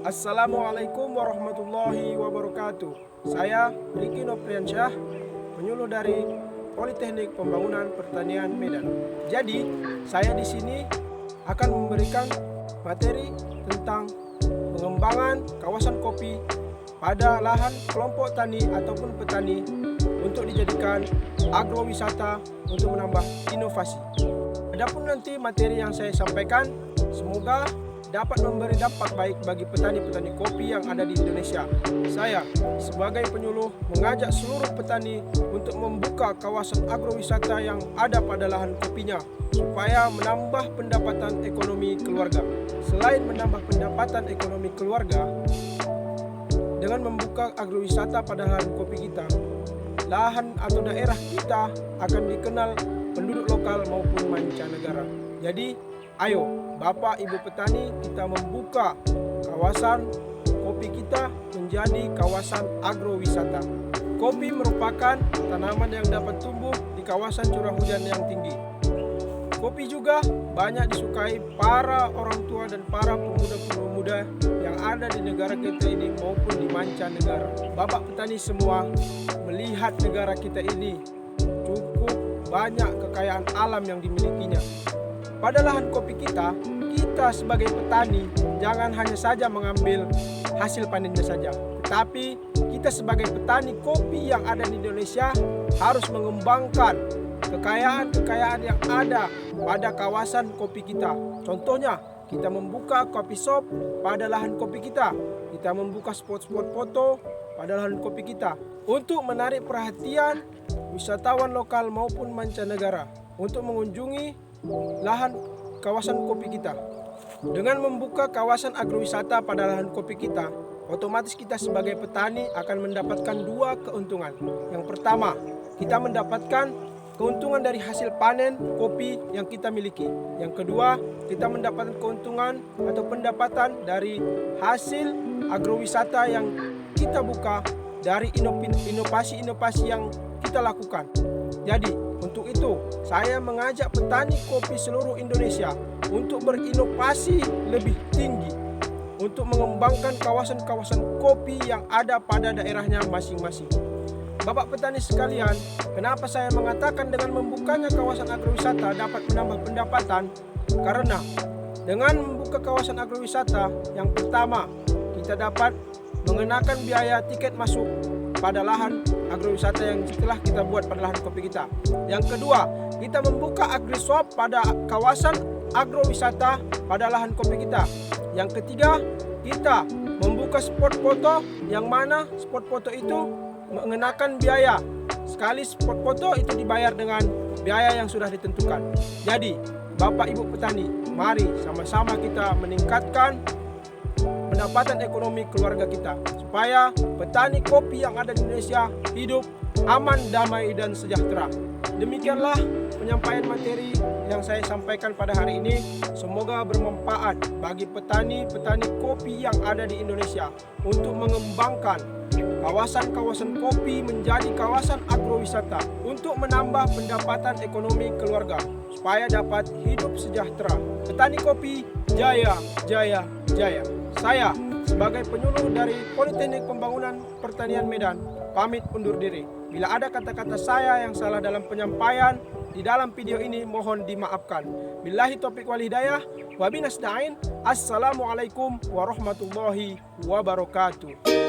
Assalamualaikum warahmatullahi wabarakatuh. Saya Riki Nopriansyah, penyuluh dari Politeknik Pembangunan Pertanian Medan. Jadi, saya di sini akan memberikan materi tentang pengembangan kawasan kopi pada lahan kelompok tani ataupun petani untuk dijadikan agrowisata untuk menambah inovasi. Adapun nanti materi yang saya sampaikan semoga dapat memberi dampak baik bagi petani-petani kopi yang ada di Indonesia. Saya sebagai penyuluh mengajak seluruh petani untuk membuka kawasan agrowisata yang ada pada lahan kopinya supaya menambah pendapatan ekonomi keluarga. Selain menambah pendapatan ekonomi keluarga, dengan membuka agrowisata pada lahan kopi kita, lahan atau daerah kita akan dikenal penduduk lokal maupun mancanegara. Jadi, ayo Bapak Ibu petani, kita membuka kawasan kopi kita menjadi kawasan agrowisata. Kopi merupakan tanaman yang dapat tumbuh di kawasan curah hujan yang tinggi. Kopi juga banyak disukai para orang tua dan para pemuda-pemuda yang ada di negara kita ini maupun di mancanegara. Bapak petani semua melihat negara kita ini cukup banyak kekayaan alam yang dimilikinya. Pada lahan kopi kita sebagai petani jangan hanya saja mengambil hasil panennya saja, tetapi kita sebagai petani kopi yang ada di Indonesia harus mengembangkan kekayaan yang ada pada kawasan kopi kita. Contohnya, kita membuka kopi shop pada lahan kopi kita. Kita membuka spot-spot foto pada lahan kopi kita untuk menarik perhatian wisatawan lokal maupun mancanegara untuk mengunjungi lahan kawasan kopi kita. Dengan membuka kawasan agrowisata pada lahan kopi kita, otomatis kita sebagai petani akan mendapatkan dua keuntungan. Yang pertama, kita mendapatkan keuntungan dari hasil panen kopi yang kita miliki. Yang kedua, kita mendapatkan keuntungan atau pendapatan dari hasil agrowisata yang kita buka dari inovasi-inovasi yang kita lakukan. Jadi, untuk itu, saya mengajak petani kopi seluruh Indonesia untuk berinovasi lebih tinggi untuk mengembangkan kawasan-kawasan kopi yang ada pada daerahnya masing-masing. Bapak petani sekalian, kenapa saya mengatakan dengan membukanya kawasan agrowisata dapat menambah pendapatan? Karena dengan membuka kawasan agrowisata, yang pertama, kita dapat mengenakan biaya tiket masuk pada lahan agrowisata yang setelah kita buat pada lahan kopi kita. Yang kedua, kita membuka agri-shop pada kawasan agrowisata pada lahan kopi kita. Yang ketiga, kita membuka spot foto yang mana spot foto itu mengenakan biaya. Sekali spot foto itu dibayar dengan biaya yang sudah ditentukan. Jadi, Bapak Ibu petani, mari sama-sama kita meningkatkan pendapatan ekonomi keluarga kita supaya petani kopi yang ada di Indonesia hidup aman, damai, dan sejahtera. Demikianlah penyampaian materi yang saya sampaikan pada hari ini. Semoga bermanfaat bagi petani-petani kopi yang ada di Indonesia untuk mengembangkan kawasan-kawasan kopi menjadi kawasan agrowisata untuk menambah pendapatan ekonomi keluarga supaya dapat hidup sejahtera. Petani kopi jaya, jaya, jaya. Saya sebagai penyuluh dari Politeknik Pembangunan Pertanian Medan pamit undur diri. Bila ada kata-kata saya yang salah dalam penyampaian di dalam video ini, mohon dimaafkan. Billahi taufiq wal hidayah, wa binasta'in. Assalamualaikum warahmatullahi wabarakatuh.